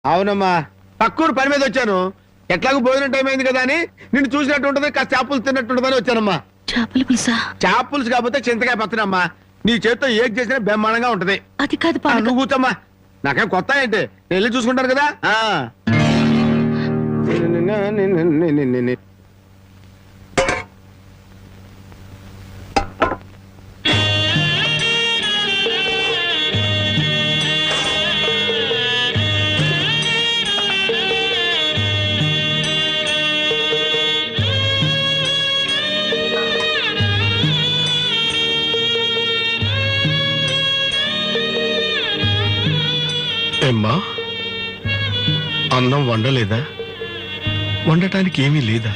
అవునమ్మా, తక్కువ పని మీద వచ్చాను. ఎట్లాగో భోజనం టైం అయింది కదా అని నిన్ను చూసినట్టు ఉంటది, కాస్త చేపలు తిన్నట్టుంటదని వచ్చానమ్మా. చేపల పులుసా? చేపలుసు కాకపోతే చింతకాయ పచ్చనమ్మా. నీ చేత్తో ఏం చేసినా బ్రహ్మాండంగా ఉంటది. అది కాదు నువ్వు కూర్చోమ్మా, నాకేం కొత్త ఏంటి, నేను వెళ్ళి చూసుకుంటాను కదా. ఏమ్మా, అన్నం వండలేదా? వండటానికి ఏమీ లేదా?